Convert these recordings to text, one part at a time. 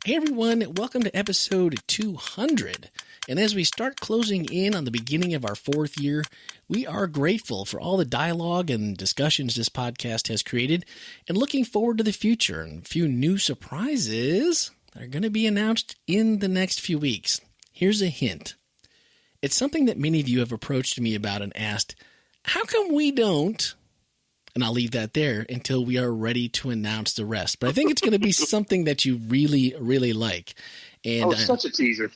Hey everyone, welcome to episode 200. And as we start closing in on the beginning of our fourth year, we are grateful for all the dialogue and discussions this podcast has created and looking forward to the future and a few new surprises that are going to be announced in the next few weeks. Here's a hint. It's something that many of you have approached me about and asked, how come we don't? And I'll leave that there until we are ready to announce the rest. But I think it's going to be something that you really, really like. And such a teaser.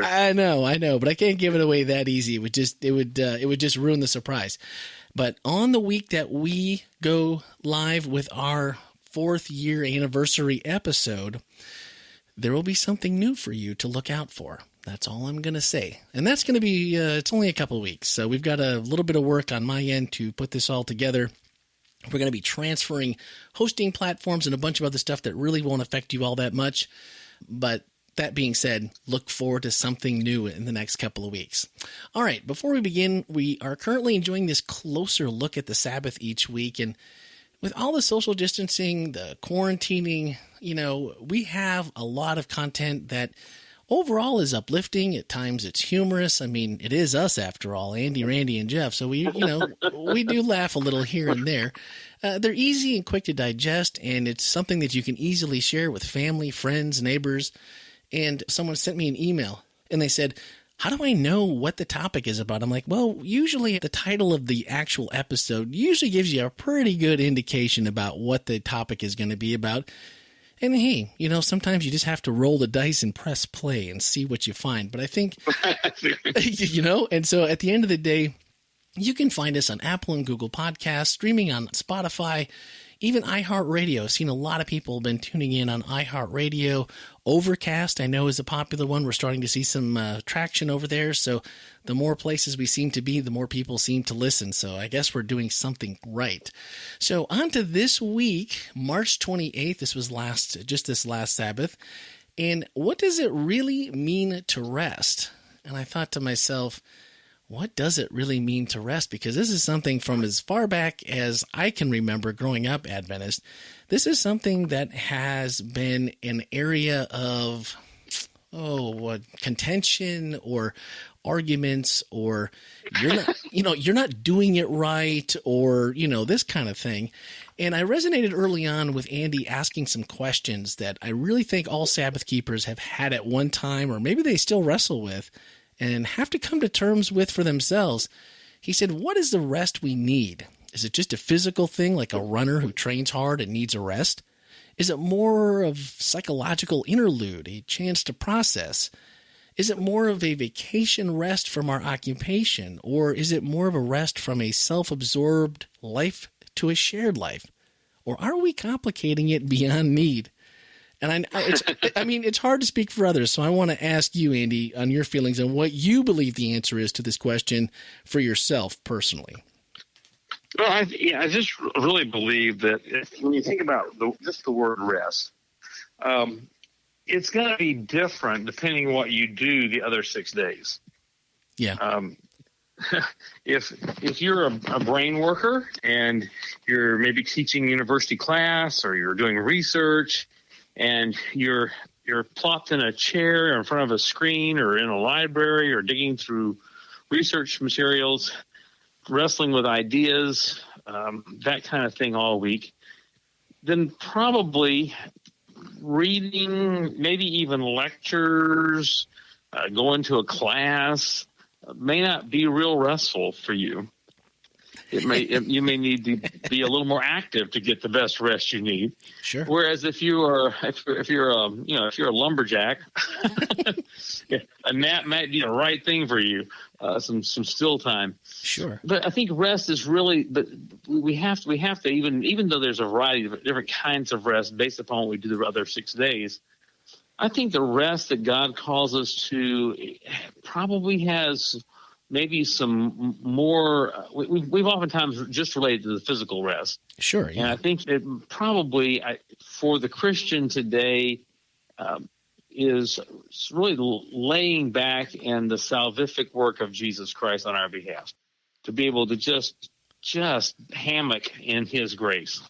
I know, but I can't give it away that easy. It would just ruin the surprise. But on the week that we go live with our 4th year anniversary episode, there will be something new for you to look out for. That's all I'm going to say. And that's going to be, it's only a couple of weeks. So we've got a little bit of work on my end to put this all together. We're going to be transferring hosting platforms and a bunch of other stuff that really won't affect you all that much. But that being said, look forward to something new in the next couple of weeks. All right, before we begin, we are currently enjoying this closer look at the Sabbath each week. And with all the social distancing, the quarantining, we have a lot of content that overall is uplifting. At times it's humorous. I mean, it is us after all, Andy, Randy, and Jeff. So we do laugh a little here and there. They're easy and quick to digest, and it's something that you can easily share with family, friends, neighbors. And someone sent me an email, and they said, how do I know what the topic is about? I'm like, well, usually the title of the actual episode usually gives you a pretty good indication about what the topic is going to be about. And hey, sometimes you just have to roll the dice and press play and see what you find. But I think, and so at the end of the day, you can find us on Apple and Google Podcasts, streaming on Spotify, even iHeartRadio. I've seen a lot of people have been tuning in on iHeartRadio. Overcast, I know, is a popular one. We're starting to see some traction over there. So the more places we seem to be, the more people seem to listen. So I guess we're doing something right. So on to this week, March 28th. This was this last Sabbath. And what does it really mean to rest? And I thought to myself, what does it really mean to rest? Because this is something from as far back as I can remember growing up Adventist. This is something that has been an area of, contention or arguments, or you're not doing it right, or, this kind of thing. And I resonated early on with Andy asking some questions that I really think all Sabbath keepers have had at one time, or maybe they still wrestle with and have to come to terms with for themselves. He said, what is the rest we need? Is it just a physical thing like a runner who trains hard and needs a rest? Is it more of psychological interlude, a chance to process? Is it more of a vacation rest from our occupation? Or is it more of a rest from a self-absorbed life to a shared life? Or are we complicating it beyond need? And it's hard to speak for others, so I want to ask you, Andy, on your feelings and what you believe the answer is to this question for yourself personally. Well, I just really believe that when you think about just the word rest, it's going to be different depending on what you do the other 6 days. Yeah. If you're a brain worker and you're maybe teaching university class or you're doing research, and you're plopped in a chair in front of a screen or in a library or digging through research materials, wrestling with ideas, that kind of thing all week, then probably reading, maybe even lectures, going to a class may not be real restful for you. You may need to be a little more active to get the best rest you need. Sure. Whereas if you're a lumberjack, a nap might be the right thing for you. Some still time. Sure. But I think rest is really. But we have to even though there's a variety of different kinds of rest based upon what we do the other 6 days. I think the rest that God calls us to probably has maybe some more. We've oftentimes just related to the physical rest. Sure. Yeah. And I think it probably for the Christian today is really laying back in the salvific work of Jesus Christ on our behalf, to be able to just hammock in His grace.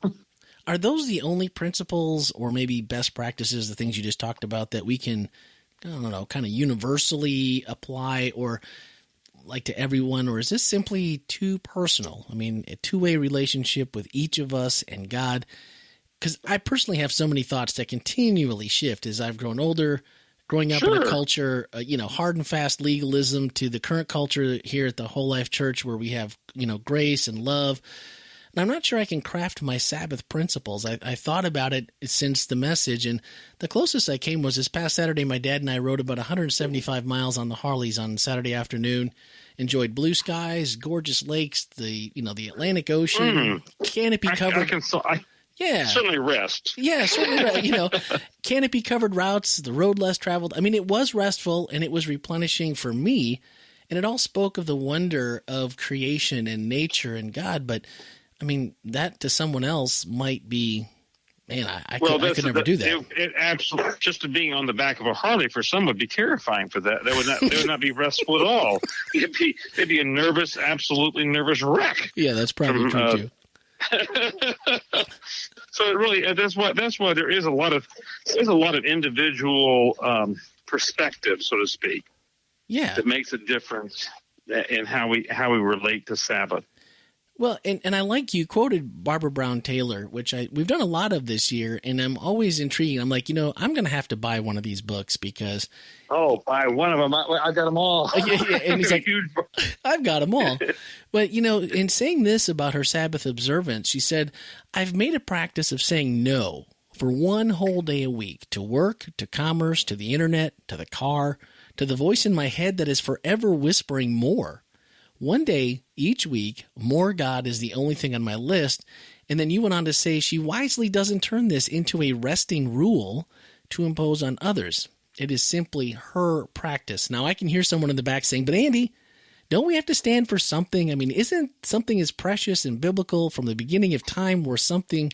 are those the only principles or maybe best practices, the things you just talked about, that we can, I don't know, kind of universally apply or like to everyone? Or is this simply too personal? I mean, a two-way relationship with each of us and God? Because I personally have so many thoughts that continually shift as I've grown older, growing up in a culture, hard and fast legalism, to the current culture here at the Whole Life Church where we have, grace and love. And I'm not sure I can craft my Sabbath principles. I thought about it since the message, and the closest I came was this past Saturday. My dad and I rode about 175 miles on the Harleys on Saturday afternoon, enjoyed blue skies, gorgeous lakes, the Atlantic Ocean, canopy covered. Yeah. Certainly rest. Yeah, certainly. Canopy covered routes, the road less traveled. I mean, it was restful and it was replenishing for me. And it all spoke of the wonder of creation and nature and God. But I mean, that to someone else might be, man, I could never do that. It absolutely, just being on the back of a Harley for some would be terrifying for that. They would not be restful at all. They'd be a absolutely nervous wreck. Yeah, that's probably true too. So it really, that's why there is a lot of individual perspective, so to speak. Yeah, that makes a difference in how we relate to Sabbath. Well, and I like you quoted Barbara Brown Taylor, which we've done a lot of this year, and I'm always intrigued. I'm like, I'm going to have to buy one of these books because buy one of them. I got them all. Yeah, and he's like, I've got them all. But in saying this about her Sabbath observance, she said, "I've made a practice of saying no for one whole day a week to work, to commerce, to the internet, to the car, to the voice in my head that is forever whispering more. One day each week, more God is the only thing on my list." And then you went on to say she wisely doesn't turn this into a resting rule to impose on others. It is simply her practice. Now, I can hear someone in the back saying, but Andy, don't we have to stand for something? I mean, isn't something as precious and biblical from the beginning of time where something,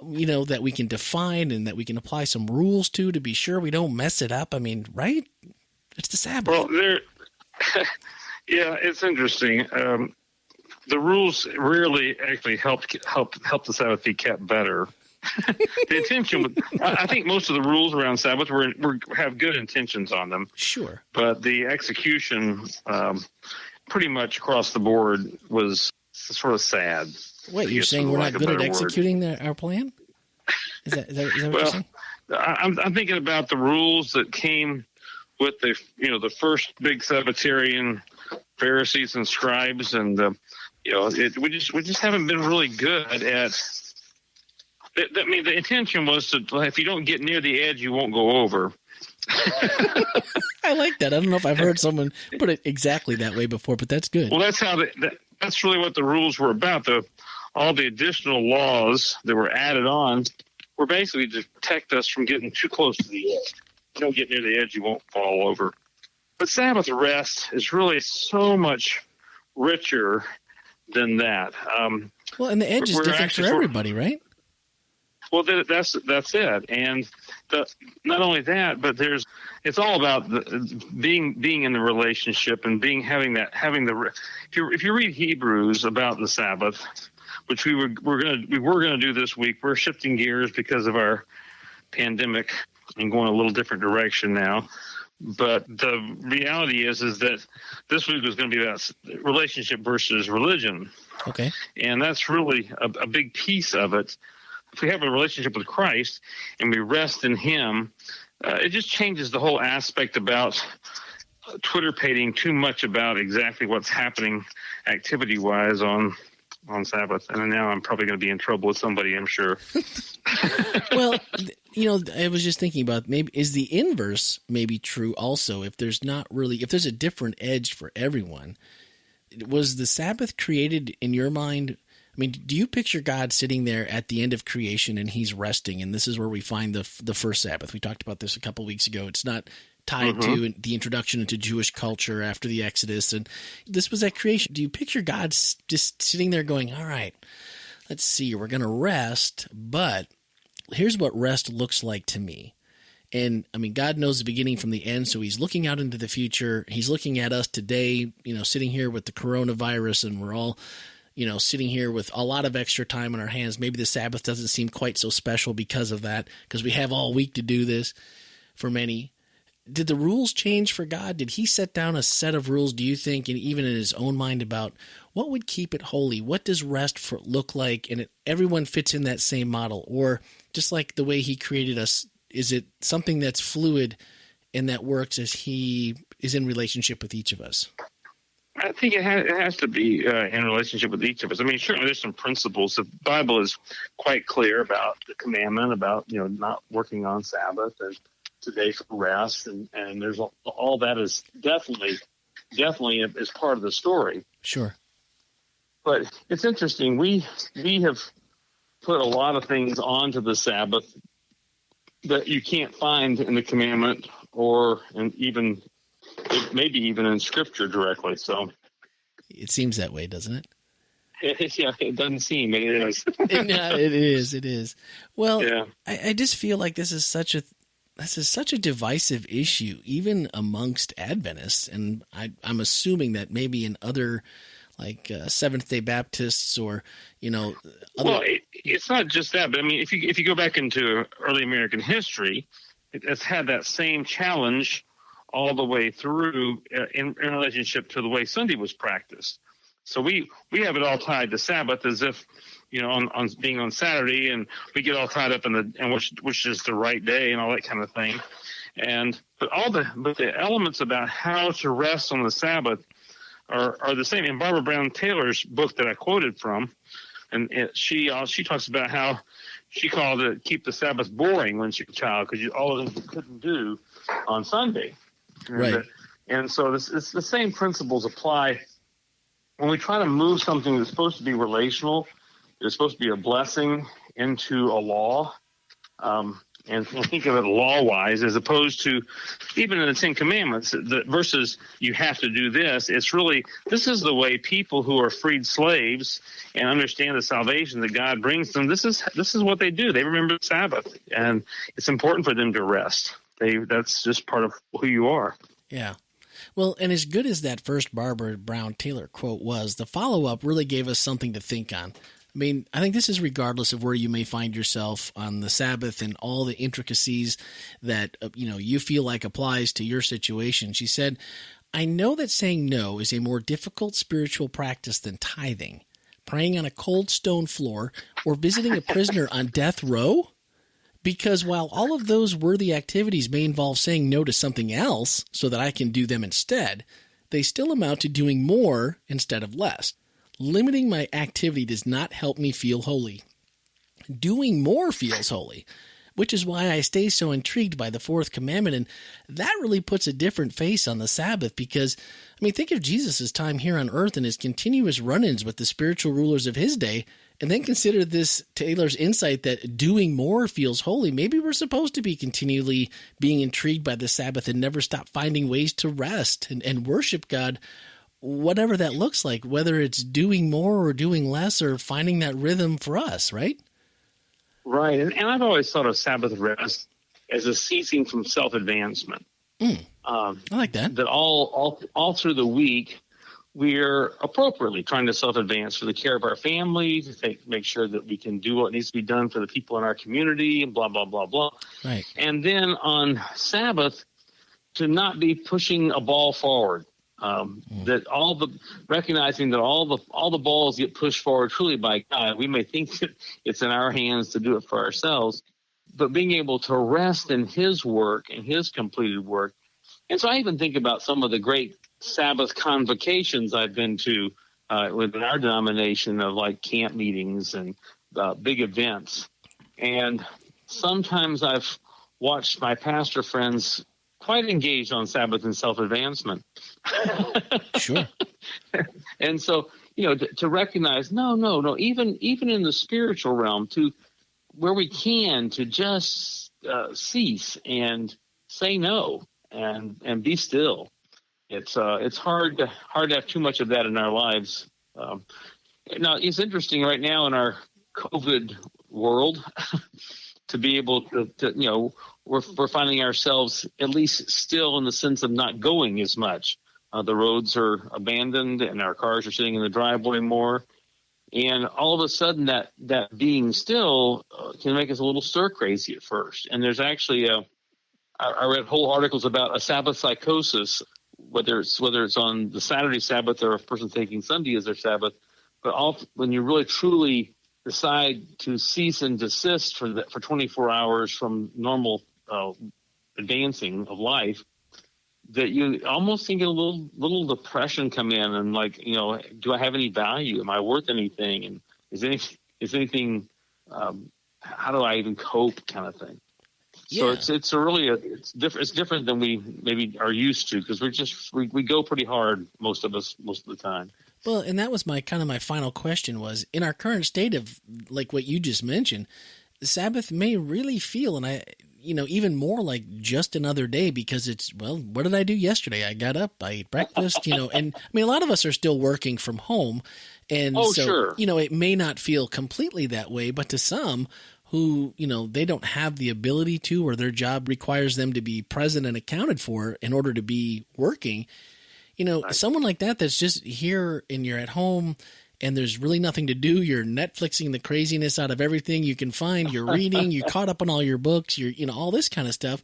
that we can define and that we can apply some rules to be sure we don't mess it up? I mean, right? It's the Sabbath. Well, yeah, it's interesting. The rules rarely actually help the Sabbath be kept better. The intention, I think most of the rules around Sabbath have good intentions on them. Sure. But the execution, pretty much across the board, was sort of sad. Wait, you're saying we're not good at executing our plan? Is that what you're saying? I'm thinking about the rules that came with the first big Sabbatarian Pharisees and scribes, and we just haven't been really good at. I mean, the intention was to, if you don't get near the edge, you won't go over. I like that. I don't know if I've heard someone put it exactly that way before, but that's good. Well, that's how that's really what the rules were about. All the additional laws that were added on were basically to protect us from getting too close to the edge. If you don't get near the edge, you won't fall over. But Sabbath rest is really so much richer than that. Well, and the edge is different for everybody, right? Well, that's it, and not only that, but it's all about being in the relationship and having the. If you read Hebrews about the Sabbath, which we were gonna do this week, we're shifting gears because of our pandemic and going a little different direction now. But the reality is that this week was going to be about relationship versus religion. Okay, and that's really a big piece of it. If we have a relationship with Christ and we rest in Him, it just changes the whole aspect about Twitter-pating too much about exactly what's happening activity-wise on Sabbath. And now I'm probably going to be in trouble with somebody, I'm sure. Well, I was just thinking about maybe is the inverse maybe true also? If there's a different edge for everyone, was the Sabbath created in your mind? I mean, do you picture God sitting there at the end of creation and He's resting, and this is where we find the first Sabbath? We talked about this a couple of weeks ago. It's not tied to the introduction into Jewish culture after the Exodus, and this was at creation. Do you picture God just sitting there going, all right, let's see, we're going to rest, but here's what rest looks like to me. And I mean, God knows the beginning from the end, so He's looking out into the future. He's looking at us today, sitting here with the coronavirus, and we're all sitting here with a lot of extra time on our hands. Maybe the Sabbath doesn't seem quite so special because of that, because we have all week to do this for many. Did the rules change for God? Did he set down a set of rules, do you think, and even in his own mind, about what would keep it holy? What does rest look like? And everyone fits in that same model. Or just like the way he created us, is it something that's fluid and that works as he is in relationship with each of us? I think it has to be in relationship with each of us. I mean, certainly there's some principles. The Bible is quite clear about the commandment about, not working on Sabbath and today for rest. And there's all that is definitely is part of the story. Sure. But it's interesting. We have put a lot of things onto the Sabbath that you can't find in the commandment maybe even in Scripture directly. So it seems that way, doesn't it? It doesn't seem. It is. It is. Well, yeah. I just feel like this is such a divisive issue, even amongst Adventists, and I'm assuming that maybe in other, like Seventh-day Baptists or Well, it's not just that, but I mean, if you go back into early American history, it's had that same challenge all the way through in relationship to the way Sunday was practiced. So we have it all tied to Sabbath as if, on being on Saturday, and we get all tied up in which is the right day and all that kind of thing. But the elements about how to rest on the Sabbath are the same. In Barbara Brown Taylor's book that I quoted from, and she talks about how she called it keep the Sabbath boring when she was a child, because all of them you couldn't do on Sunday. Right. And so it's the same principles apply when we try to move something that's supposed to be relational, it's supposed to be a blessing, into a law, and think of it law-wise, as opposed to even in the Ten Commandments, versus you have to do this. It's really, this is the way people who are freed slaves and understand the salvation that God brings them, this is what they do. They remember the Sabbath, and it's important for them to rest. That's just part of who you are. Yeah. Well, and as good as that first Barbara Brown Taylor quote was, the follow-up really gave us something to think on. I mean, I think this is regardless of where you may find yourself on the Sabbath and all the intricacies that, you feel like applies to your situation. She said, I know that saying no is a more difficult spiritual practice than tithing, praying on a cold stone floor, or visiting a prisoner on death row. Because while all of those worthy activities may involve saying no to something else so that I can do them instead, they still amount to doing more instead of less. Limiting my activity does not help me feel holy. Doing more feels holy, which is why I stay so intrigued by the fourth commandment. And that really puts a different face on the Sabbath because, think of Jesus' time here on earth and his continuous run-ins with the spiritual rulers of his day. And then consider this Taylor's insight that doing more feels holy. Maybe we're supposed to be continually being intrigued by the Sabbath and never stop finding ways to rest and worship God, whatever that looks like, whether it's doing more or doing less or finding that rhythm for us, right? Right. And I've always thought of Sabbath rest as a ceasing from self-advancement. I like that. That all through the week, we're appropriately trying to self-advance for the care of our family, to make sure that we can do what needs to be done for the people in our community, and blah, blah, blah, blah. Right. And then on Sabbath, to not be pushing a ball forward. That recognizing that all the balls get pushed forward truly by God. We may think that it's in our hands to do it for ourselves, but being able to rest in his work and his completed work. And so I even think about some of the great Sabbath convocations I've been to within our denomination, of like camp meetings and big events. And sometimes I've watched my pastor friends quite engaged on Sabbath and self-advancement. Sure. And so, to recognize, no, even in the spiritual realm, to where we can, to just cease and say no and be still. It's hard to have too much of that in our lives. Now, it's interesting right now in our COVID world to be able to we're finding ourselves at least still in the sense of not going as much. The roads are abandoned and our cars are sitting in the driveway more. And all of a sudden that being still can make us a little stir crazy at first. And there's actually I read whole articles about a Sabbath psychosis, whether it's on the Saturday Sabbath or a person taking Sunday as their Sabbath. But when you really truly decide to cease and desist for 24 hours from normal advancing of life, that you almost can get a little depression come in, and like, do I have any value? Am I worth anything? And is anything? How do I even cope? Kind of thing. Yeah. So it's different than we maybe are used to, because we go pretty hard, most of us, most of the time. Well, and that was my final question was, in our current state of like what you just mentioned, the Sabbath may really feel, and even more like just another day, because it's, well, what did I do yesterday? I got up, I ate breakfast, and I mean, a lot of us are still working from home. And sure. It may not feel completely that way, but to some who, they don't have the ability to, or their job requires them to be present and accounted for in order to be working, Right. Someone like that's just here and you're at home and there's really nothing to do. You're Netflixing the craziness out of everything you can find. You're reading, you're caught up on all your books, you're, all this kind of stuff.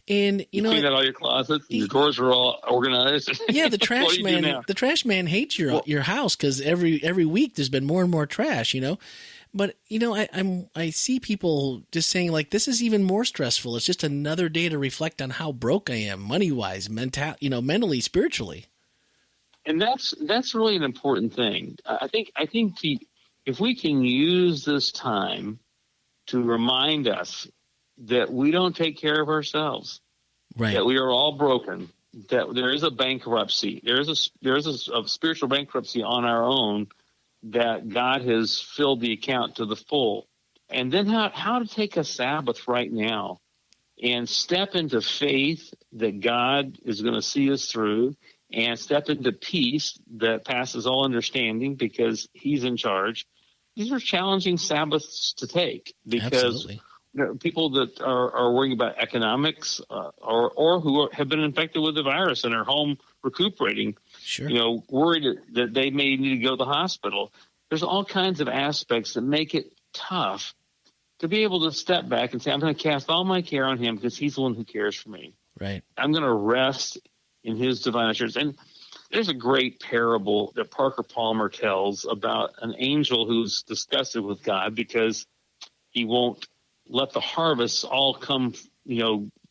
And, you clean out all your closets, and your drawers are all organized. Yeah, the trash man hates your house, because every week there's been more and more trash, But, I see people just saying, like, this is even more stressful. It's just another day to reflect on how broke I am, money-wise, mentally, spiritually. And that's really an important thing. I think if we can use this time to remind us that we don't take care of ourselves, right, that we are all broken, that there is a bankruptcy, there is a spiritual bankruptcy on our own, that God has filled the account to the full. And then how to take a Sabbath right now and step into faith that God is going to see us through, and step into peace that passes all understanding because he's in charge. These are challenging Sabbaths to take, because people that are worrying about economics or who have been infected with the virus and are home recuperating, sure, worried that they may need to go to the hospital. There's all kinds of aspects that make it tough to be able to step back and say, I'm going to cast all my care on him because he's the one who cares for me. Right. I'm going to rest in his divine assurance. And there's a great parable that Parker Palmer tells about an angel who's disgusted with God because he won't let the harvest all come,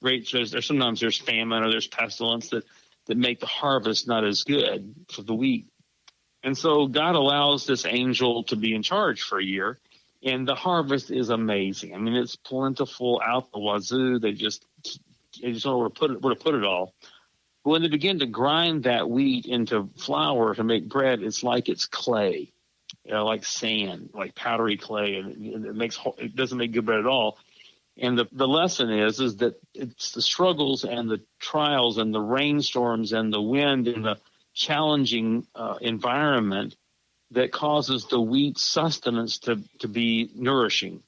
great. Sometimes there's famine or there's pestilence that make the harvest not as good for the wheat. And so God allows this angel to be in charge for a year, and the harvest is amazing. I mean, it's plentiful out the wazoo. They just don't know where to put it all. But when they begin to grind that wheat into flour to make bread, it's like it's clay, like sand, like powdery clay, and it doesn't make good bread at all. And the lesson is that it's the struggles and the trials and the rainstorms and the wind and the challenging environment that causes the wheat sustenance to be nourishing.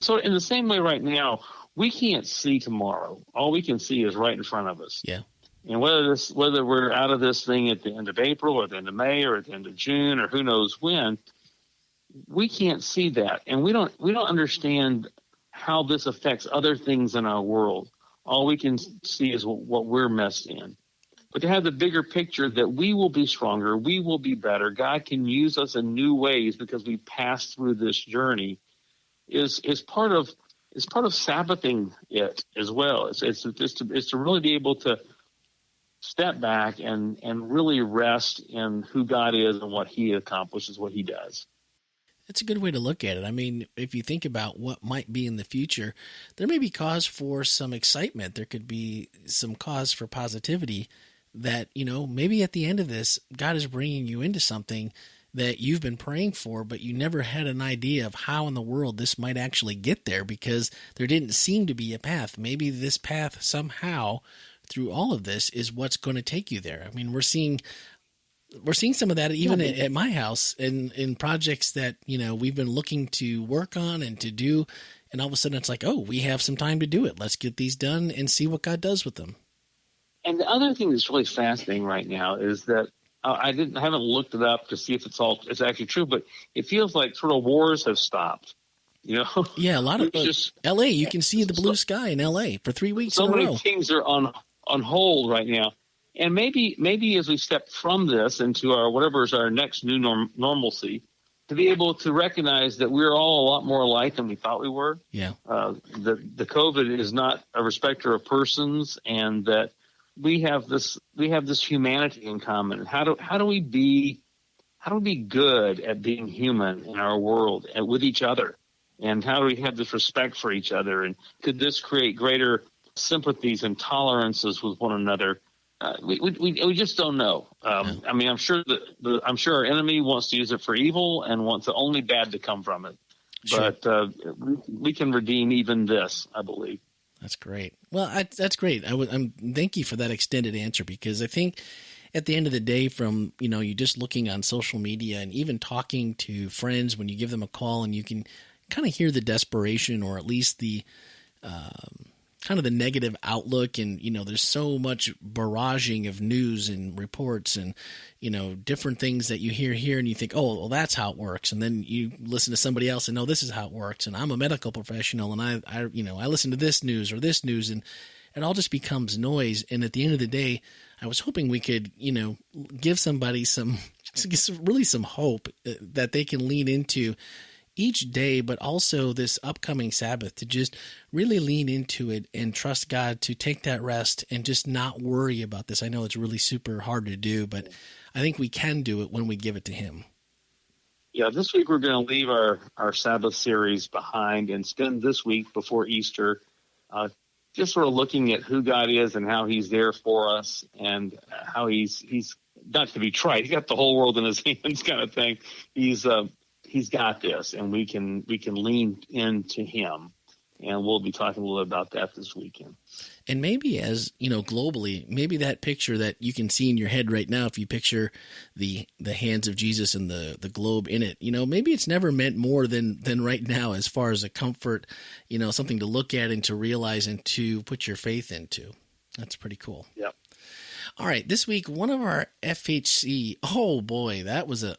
So in the same way right now, we can't see tomorrow. All we can see is right in front of us. Yeah. And whether we're out of this thing at the end of April or the end of May or at the end of June or who knows when, we can't see that. And we don't understand how this affects other things in our world. All we can see is what we're messed in. But to have the bigger picture that we will be stronger, we will be better, God can use us in new ways because we passed through this journey, is part of Sabbathing it as well. It's to really be able to step back and really rest in who God is and what he accomplishes, what he does. That's a good way to look at it. I mean, if you think about what might be in the future, there may be cause for some excitement. There could be some cause for positivity that, maybe at the end of this, God is bringing you into something that you've been praying for, but you never had an idea of how in the world this might actually get there because there didn't seem to be a path. Maybe this path somehow through all of this is what's going to take you there. I mean, we're seeing some of that even at my house in projects that, we've been looking to work on and to do. And all of a sudden it's like, oh, we have some time to do it. Let's get these done and see what God does with them. And the other thing that's really fascinating right now is that I haven't looked it up to see if it's actually true, but it feels like sort of wars have stopped. Yeah, a lot of just L.A. You can see the blue sky in L.A. for 3 weeks so in a many row. things are on hold right now, and maybe as we step from this into our whatever is our next new normalcy, to be able to recognize that we're all a lot more alike than we thought we were. Yeah. The COVID is not a respecter of persons, and that we have this humanity in common. How do we be good at being human in our world and with each other? And how do we have this respect for each other? And could this create greater sympathies and tolerances with one another? We just don't know. I mean, I'm sure our enemy wants to use it for evil and wants only bad to come from it. Sure. But we can redeem even this, I believe. That's great. Well, that's great. I'm thank you for that extended answer, because I think at the end of the day, from you just looking on social media and even talking to friends when you give them a call, and you can kind of hear the desperation, or at least the kind of the negative outlook. And, there's so much barraging of news and reports and, different things that you hear here, and you think, oh, well, that's how it works. And then you listen to somebody else and know this is how it works. And I'm a medical professional, and I listen to this news or this news, and it all just becomes noise. And at the end of the day, I was hoping we could, give somebody some hope that they can lean into each day, but also this upcoming Sabbath, to just really lean into it and trust God to take that rest and just not worry about this. I know it's really super hard to do, but I think we can do it when we give it to Him. Yeah, this week we're going to leave our Sabbath series behind and spend this week before Easter just sort of looking at who God is and how He's there for us, and how He's not to be trite, He's got the whole world in His hands kind of thing. He's got this, and we can lean into Him, and we'll be talking a little bit about that this weekend. And maybe as globally, maybe that picture that you can see in your head right now, if you picture the hands of Jesus and the globe in it, maybe it's never meant more than right now, as far as a comfort, something to look at and to realize and to put your faith into. That's pretty cool. Yep. All right, this week, one of our FHC, oh boy, that was a...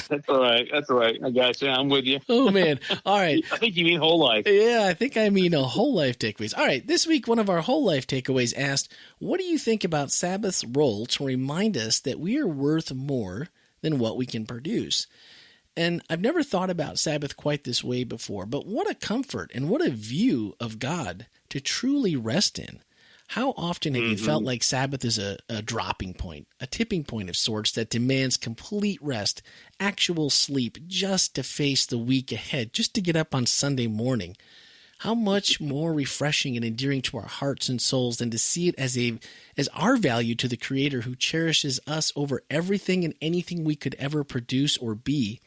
That's all right. I got you. I'm with you. Oh, man. All right. I think you mean whole life. Yeah, I think I mean a whole life takeaways. All right, this week, one of our whole life takeaways asked, what do you think about Sabbath's role to remind us that we are worth more than what we can produce? And I've never thought about Sabbath quite this way before, but what a comfort and what a view of God to truly rest in. How often have you felt like Sabbath is a dropping point, a tipping point of sorts that demands complete rest, actual sleep, just to face the week ahead, just to get up on Sunday morning? How much more refreshing and endearing to our hearts and souls than to see it as our value to the Creator, who cherishes us over everything and anything we could ever produce or be.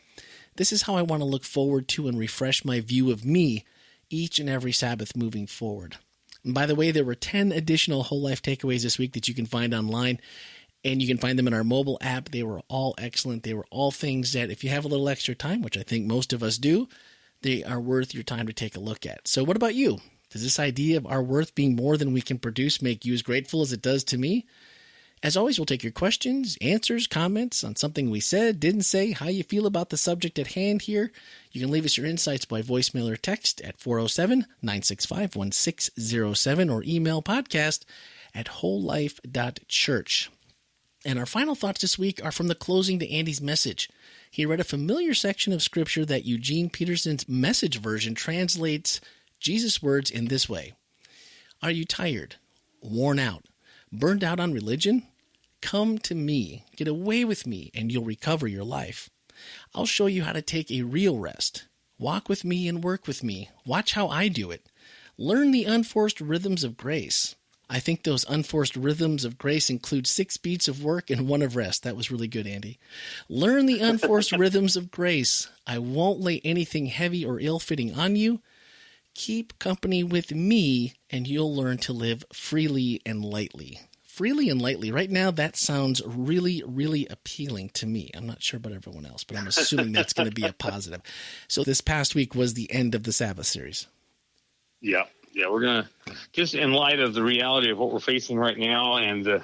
This is how I want to look forward to and refresh my view of me each and every Sabbath moving forward. And by the way, there were 10 additional whole life takeaways this week that you can find online, and you can find them in our mobile app. They were all excellent. They were all things that, if you have a little extra time, which I think most of us do, they are worth your time to take a look at. So what about you? Does this idea of our worth being more than we can produce make you as grateful as it does to me? As always, we'll take your questions, answers, comments on something we said, didn't say, how you feel about the subject at hand here. You can leave us your insights by voicemail or text at 407-965-1607 or email podcast@wholelife.church. And our final thoughts this week are from the closing to Andy's message. He read a familiar section of scripture that Eugene Peterson's Message version translates Jesus' words in this way. Are you tired, worn out, burned out on religion? Come to me, get away with me, and you'll recover your life. I'll show you how to take a real rest. Walk with me and work with me. Watch how I do it. Learn the unforced rhythms of grace. I think those unforced rhythms of grace include 6 beats of work and 1 of rest. That was really good, Andy. Learn the unforced rhythms of grace. I won't lay anything heavy or ill-fitting on you. Keep company with me, and you'll learn to live freely and lightly. Freely and lightly. Right now, that sounds really, really appealing to me. I'm not sure about everyone else, but I'm assuming that's going to be a positive. So this past week was the end of the Sabbath series. Yeah, we're going to, just in light of the reality of what we're facing right now, and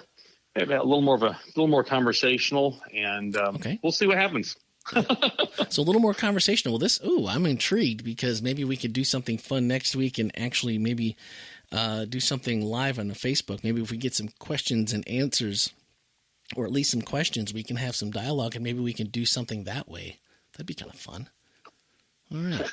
a little more conversational, and Okay. we'll see what happens. So a little more conversational. Well, I'm intrigued because maybe we could do something fun next week and actually maybe do something live on the Facebook. Maybe if we get some questions and answers, or at least some questions, we can have some dialogue, and maybe we can do something that way. That'd be kind of fun. All right.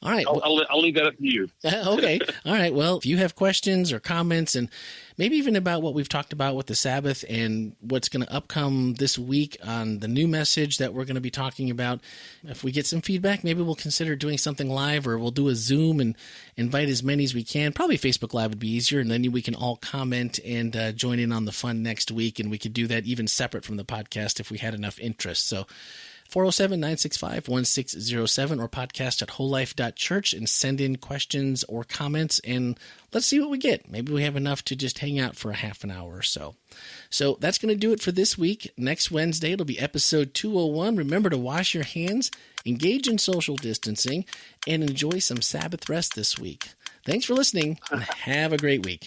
All right. I'll leave that up to you. Okay. All right. Well, if you have questions or comments, and maybe even about what we've talked about with the Sabbath and what's going to upcome this week on the new message that we're going to be talking about, if we get some feedback, maybe we'll consider doing something live, or we'll do a Zoom and invite as many as we can. Probably Facebook Live would be easier, and then we can all comment and join in on the fun next week, and we could do that even separate from the podcast if we had enough interest. So 407-965-1607 or podcast@wholelife.church, and send in questions or comments, and let's see what we get. Maybe we have enough to just hang out for a half an hour or so. So that's going to do it for this week. Next Wednesday, it'll be episode 201. Remember to wash your hands, engage in social distancing, and enjoy some Sabbath rest this week. Thanks for listening, and have a great week.